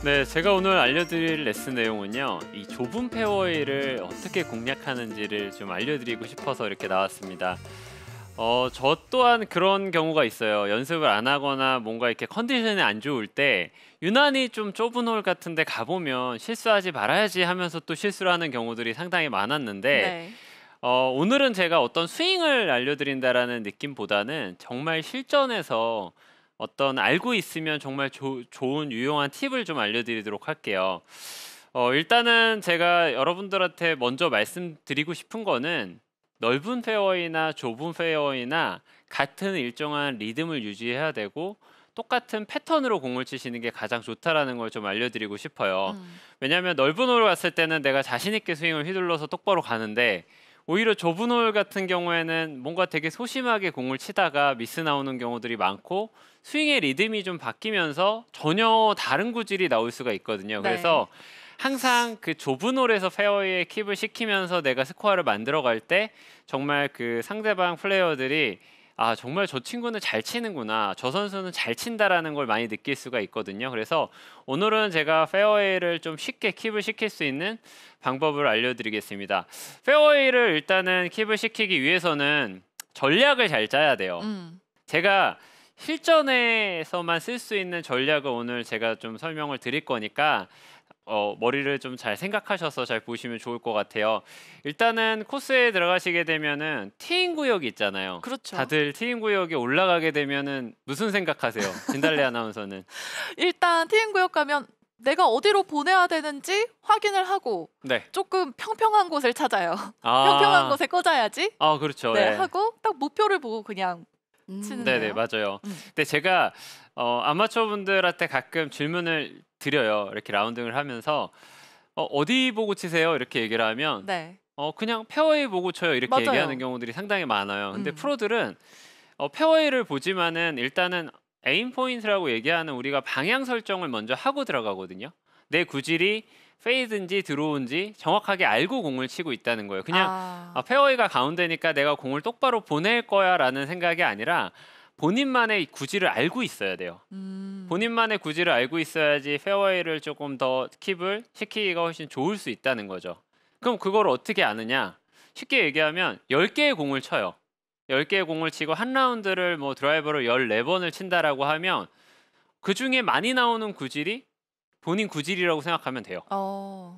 네, 제가 오늘 알려드릴 레슨 내용은요. 이 좁은 페어웨이를 어떻게 공략하는지를 좀 알려드리고 싶어서 이렇게 나왔습니다. 저 또한 그런 경우가 있어요. 연습을 안 하거나 뭔가 이렇게 컨디션이 안 좋을 때 유난히 좀 좁은 홀 같은 데 가보면 실수하지 말아야지 하면서 또 실수를 하는 경우들이 상당히 많았는데 네. 오늘은 제가 어떤 스윙을 알려드린다라는 느낌보다는 정말 실전에서 어떤 알고 있으면 정말 좋은 유용한 팁을 좀 알려드리도록 할게요. 일단은 제가 여러분들한테 먼저 말씀드리고 싶은 거는 넓은 페어웨이나 좁은 페어웨이나 같은 일정한 리듬을 유지해야 되고 똑같은 패턴으로 공을 치시는 게 가장 좋다라는 걸 좀 알려드리고 싶어요. 음. 왜냐하면 넓은 홀 갔을 때는 내가 자신 있게 스윙을 휘둘러서 똑바로 가는데 오히려 좁은 홀 같은 경우에는 뭔가 되게 소심하게 공을 치다가 미스 나오는 경우들이 많고 스윙의 리듬이 좀 바뀌면서 전혀 다른 구질이 나올 수가 있거든요. 네. 그래서 항상 그 좁은 홀에서 페어웨이에 킵을 시키면서 내가 스코어를 만들어 갈 때 정말 그 상대방 플레이어들이 아, 정말 저 친구는 잘 치는구나. 저 선수는 잘 친다라는 걸 많이 느낄 수가 있거든요. 그래서 오늘은 제가 페어웨이를 좀 쉽게 킵을 시킬 수 있는 방법을 알려드리겠습니다. 페어웨이를 일단은 킵을 시키기 위해서는 전략을 잘 짜야 돼요. 음. 제가 실전에서만 쓸 수 있는 전략을 오늘 제가 좀 설명을 드릴 거니까 머리를 좀 잘 생각하셔서 잘 보시면 좋을 것 같아요. 일단은 코스에 들어가시게 되면은 티잉 구역이 있잖아요. 그렇죠. 다들 티잉 구역에 올라가게 되면은 무슨 생각하세요? 진달래 아나운서는. 일단 티인 구역 가면 내가 어디로 보내야 되는지 확인을 하고 네. 조금 평평한 곳을 찾아요. 아, 평평한 곳에 꽂아야지. 그렇죠. 네, 예. 하고 딱 목표를 보고 그냥 네네, 치는데요. 맞아요. 음. 근데 제가 아마추어 분들한테 가끔 질문을 드려요. 이렇게 라운딩을 하면서 어디 보고 치세요? 이렇게 얘기를 하면 네. 그냥 페어웨이 보고 쳐요. 이렇게 얘기하는 맞아요. 경우들이 상당히 많아요. 근데 음. 프로들은 페어웨이를 보지만은 일단은 에임 포인트라고 얘기하는 우리가 방향 설정을 먼저 하고 들어가거든요. 내 구질이 페이드인지 드로우인지 정확하게 알고 공을 치고 있다는 거예요. 그냥 아. 페어웨이가 가운데니까 내가 공을 똑바로 보낼 거야라는 생각이 아니라 본인만의 구질을 알고 있어야 돼요. 음. 본인만의 구질을 알고 있어야지 페어웨이를 조금 더 킵을 시키기가 훨씬 좋을 수 있다는 거죠. 그럼 그걸 어떻게 아느냐? 쉽게 얘기하면 10개의 공을 쳐요. 10개의 공을 치고 한 라운드를 뭐 드라이버로 14번을 친다라고 하면 그중에 많이 나오는 구질이 본인 구질이라고 생각하면 돼요.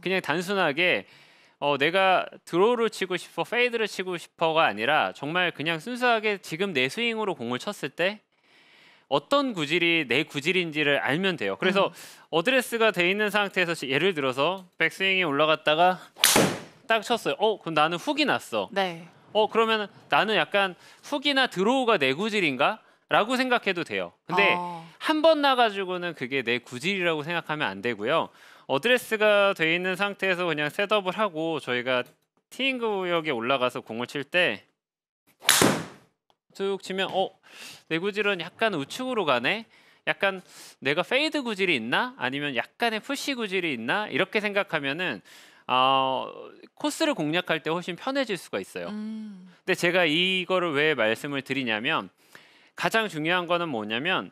그냥 단순하게 내가 드로우를 치고 싶어, 페이드를 치고 싶어가 아니라 정말 그냥 순수하게 지금 내 스윙으로 공을 쳤을 때 어떤 구질이 내 구질인지를 알면 돼요. 그래서 음. 어드레스가 돼 있는 상태에서 예를 들어서 백스윙이 올라갔다가 딱 쳤어요. 그럼 나는 훅이 났어. 네. 그러면 나는 약간 훅이나 드로우가 내 구질인가? 라고 생각해도 돼요. 근데 아. 한 번 나가지고는 그게 내 구질이라고 생각하면 안 되고요. 어드레스가 돼 있는 상태에서 그냥 셋업을 하고 저희가 티잉 구역에 올라가서 공을 칠 때 툭 치면 내 구질은 약간 우측으로 가네? 약간 내가 페이드 구질이 있나? 아니면 약간의 푸시 구질이 있나? 이렇게 생각하면은 코스를 공략할 때 훨씬 편해질 수가 있어요. 음. 근데 제가 이거를 왜 말씀을 드리냐면 가장 중요한 거는 뭐냐면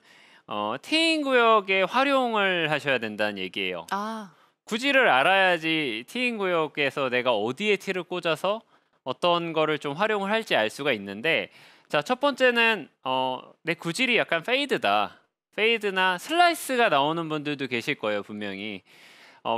티잉 구역에 활용을 하셔야 된다는 얘기예요. 아. 구질을 알아야지 티잉 구역에서 내가 어디에 티를 꽂아서 어떤 거를 좀 활용을 할지 알 수가 있는데 자, 첫 번째는 내 구질이 약간 페이드다. 페이드나 슬라이스가 나오는 분들도 계실 거예요, 분명히.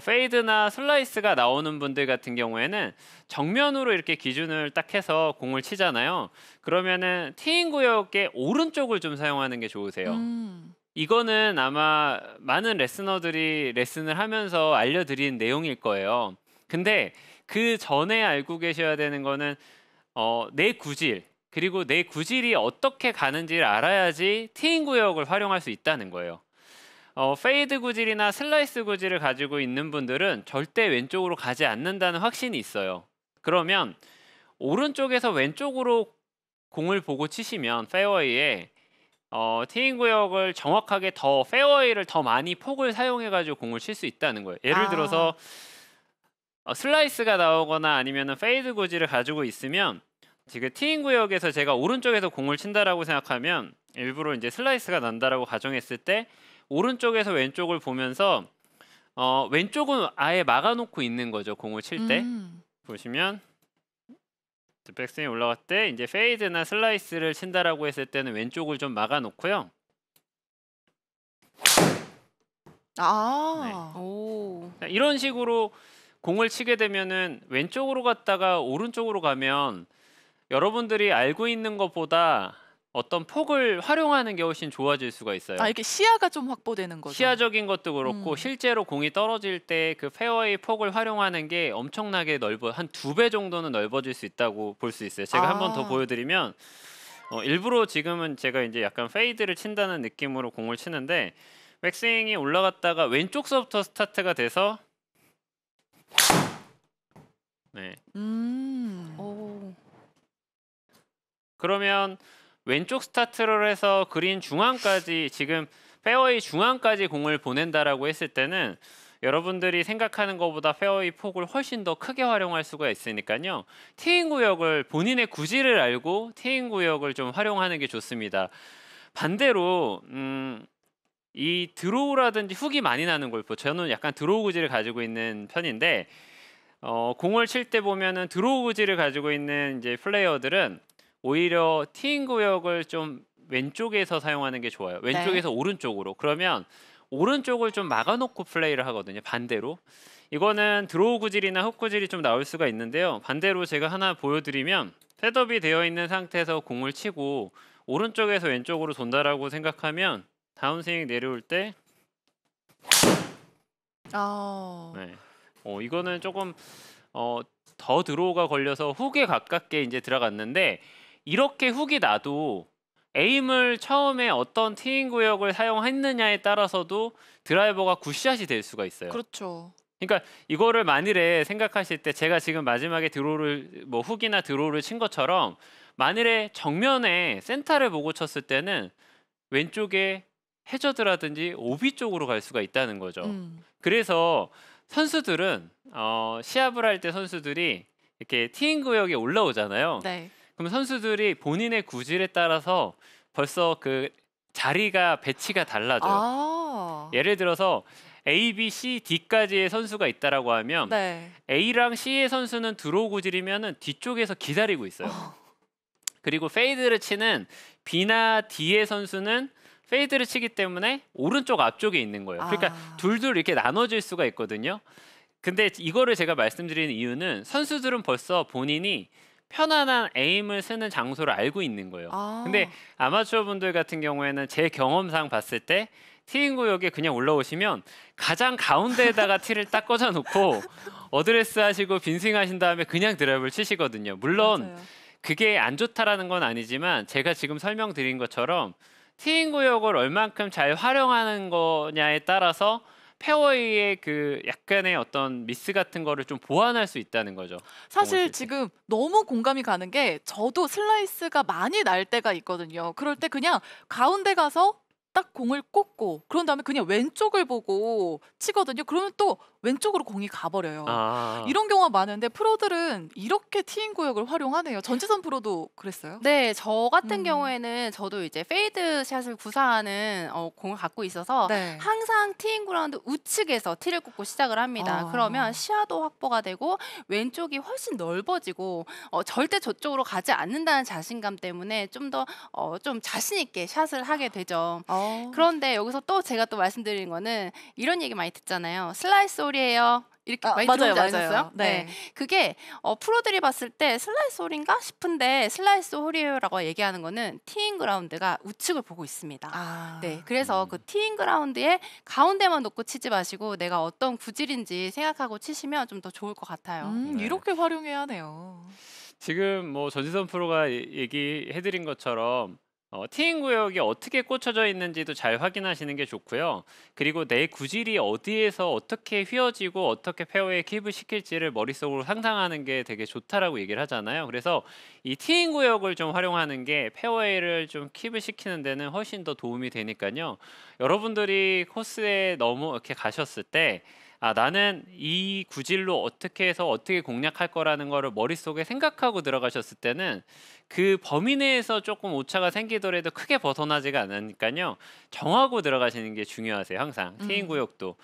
페이드나 슬라이스가 나오는 분들 같은 경우에는 정면으로 이렇게 기준을 딱 해서 공을 치잖아요. 그러면은 티잉 구역의 오른쪽을 좀 사용하는 게 좋으세요. 음. 이거는 아마 많은 레스너들이 레슨을 하면서 알려드린 내용일 거예요. 근데 그 전에 알고 계셔야 되는 거는 내 구질 그리고 내 구질이 어떻게 가는지를 알아야지 티잉 구역을 활용할 수 있다는 거예요. 페이드 구질이나 슬라이스 구질을 가지고 있는 분들은 절대 왼쪽으로 가지 않는다는 확신이 있어요. 그러면 오른쪽에서 왼쪽으로 공을 보고 치시면 페어웨이에 티잉 구역을 정확하게 더 페어웨이를 더 많이 폭을 사용해 가지고 공을 칠 수 있다는 거예요. 예를 들어서 슬라이스가 나오거나 아니면은 페이드 구질을 가지고 있으면 지금 티잉 구역에서 제가 오른쪽에서 공을 친다라고 생각하면 일부러 이제 슬라이스가 난다라고 가정했을 때 오른쪽에서 왼쪽을 보면서 왼쪽은 아예 막아놓고 있는 거죠. 공을 칠 때. 보시면 백스윙 올라갈 때 이제 페이드나 슬라이스를 친다라고 했을 때는 왼쪽을 좀 막아놓고요. 아. 오. 이런 식으로 공을 치게 되면은 왼쪽으로 갔다가 오른쪽으로 가면 여러분들이 알고 있는 것보다 어떤 폭을 활용하는 게 훨씬 좋아질 수가 있어요. 아, 이렇게 시야가 좀 확보되는 거죠. 시야적인 것도 그렇고 음. 실제로 공이 떨어질 때 그 페어웨이 폭을 활용하는 게 엄청나게 한 2배 정도는 넓어질 수 있다고 볼 수 있어요. 제가 한 번 더 아. 보여드리면 일부러 지금은 제가 이제 약간 페이드를 친다는 느낌으로 공을 치는데 백스윙이 올라갔다가 왼쪽서부터 스타트가 돼서 네. 오. 그러면 왼쪽 스타트를 해서 그린 중앙까지 지금 페어웨이 중앙까지 공을 보낸다라고 했을 때는 여러분들이 생각하는 것보다 페어웨이 폭을 훨씬 더 크게 활용할 수가 있으니까요. 티잉 구역을 본인의 구질을 알고 티잉 구역을 좀 활용하는 게 좋습니다. 반대로 이 드로우라든지 훅이 많이 나는 골프, 저는 약간 드로우 구질을 가지고 있는 편인데 공을 칠 때 보면은 드로우 구질을 가지고 있는 이제 플레이어들은 오히려 티잉 구역을 좀 왼쪽에서 사용하는 게 좋아요. 왼쪽에서 오른쪽으로. 그러면 오른쪽을 좀 막아놓고 플레이를 하거든요. 반대로. 이거는 드로우 구질이나 훅 구질이 좀 나올 수가 있는데요. 반대로 제가 하나 보여드리면 셋업이 되어 있는 상태에서 공을 치고 오른쪽에서 왼쪽으로 돈다라고 생각하면 다운스윙 내려올 때 네. 이거는 조금 더 드로우가 걸려서 훅에 가깝게 이제 들어갔는데 이렇게 훅이 나도 에임을 처음에 어떤 티잉 구역을 사용했느냐에 따라서도 드라이버가 굿샷이 될 수가 있어요. 그렇죠. 그러니까 이거를 만일에 생각하실 때 제가 지금 마지막에 드로우를 뭐 훅이나 드로우를 친 것처럼 만일에 정면에 센터를 보고 쳤을 때는 왼쪽에 해저드라든지 오비 쪽으로 갈 수가 있다는 거죠. 그래서 선수들은 시합을 할 때 선수들이 이렇게 티잉 구역에 올라오잖아요. 네. 그럼 선수들이 본인의 구질에 따라서 벌써 그 자리가 배치가 달라져요. 아. 예를 들어서 A, B, C, D까지의 선수가 있다라고 하면 네. A랑 C의 선수는 드로우 구질이면은 뒤쪽에서 기다리고 있어요. 그리고 페이드를 치는 B나 D의 선수는 페이드를 치기 때문에 오른쪽 앞쪽에 있는 거예요. 그러니까 둘둘 이렇게 나눠질 수가 있거든요. 근데 이거를 제가 말씀드리는 이유는 선수들은 벌써 본인이 편안한 에임을 쓰는 장소를 알고 있는 거예요. 근데 아마추어 분들 같은 경우에는 제 경험상 봤을 때 티잉 구역에 그냥 올라오시면 가장 가운데에다가 티를 딱 꽂아 놓고 어드레스 하시고 빈스윙 하신 다음에 그냥 드라이브를 치시거든요. 물론 맞아요. 그게 안 좋다라는 건 아니지만 제가 지금 설명드린 것처럼 티잉 구역을 얼만큼 잘 활용하는 거냐에 따라서 페어웨이의 그 약간의 어떤 미스 같은 거를 좀 보완할 수 있다는 거죠. 사실 칠 때. 지금 너무 공감이 가는 게 저도 슬라이스가 많이 날 때가 있거든요. 그럴 때 그냥 가운데 가서 딱 공을 꽂고 그런 다음에 그냥 왼쪽을 보고 치거든요. 그러면 또 왼쪽으로 공이 가버려요. 이런 경우가 많은데 프로들은 이렇게 티잉 구역을 활용하네요. 전지선 프로도 그랬어요? 네, 저 같은 음. 경우에는 저도 이제 페이드 샷을 구사하는 공을 갖고 있어서 네. 항상 티잉 그라운드 우측에서 티를 꽂고 시작을 합니다. 아. 그러면 시야도 확보가 되고 왼쪽이 훨씬 넓어지고 절대 저쪽으로 가지 않는다는 자신감 때문에 좀 더 좀 자신 있게 샷을 하게 되죠. 그런데 여기서 또 제가 또 말씀드리는 거는 이런 얘기 많이 듣잖아요. 슬라이스 홀이에요. 이렇게 많이 맞아요, 들어보지 맞아요. 않으셨어요? 네. 그게 프로들이 봤을 때 슬라이스 홀인가 싶은데 슬라이스 홀이에요라고 얘기하는 거는 티잉 그라운드가 우측을 보고 있습니다. 네, 그래서 그 티잉 그라운드에 가운데만 놓고 치지 마시고 내가 어떤 구질인지 생각하고 치시면 좀 더 좋을 것 같아요. 네. 이렇게 활용해야 하네요. 지금 뭐 전지선 프로가 얘기해드린 것처럼 티잉 구역이 어떻게 꽂혀져 있는지도 잘 확인하시는 게 좋고요. 그리고 내 구질이 어디에서 어떻게 휘어지고 어떻게 페어웨이에 킵을 시킬지를 머릿속으로 상상하는 게 되게 좋다라고 얘기를 하잖아요. 그래서 이 티잉 구역을 좀 활용하는 게 페어웨이를 좀 킵을 시키는 데는 훨씬 더 도움이 되니까요. 여러분들이 코스에 너무 이렇게 가셨을 때 나는 이 구질로 어떻게 해서 어떻게 공략할 거라는 거를 머릿속에 생각하고 들어가셨을 때는 그 범위 내에서 조금 오차가 생기더라도 크게 벗어나지가 않으니까요. 정하고 들어가시는 게 중요하세요. 항상 티잉 구역도.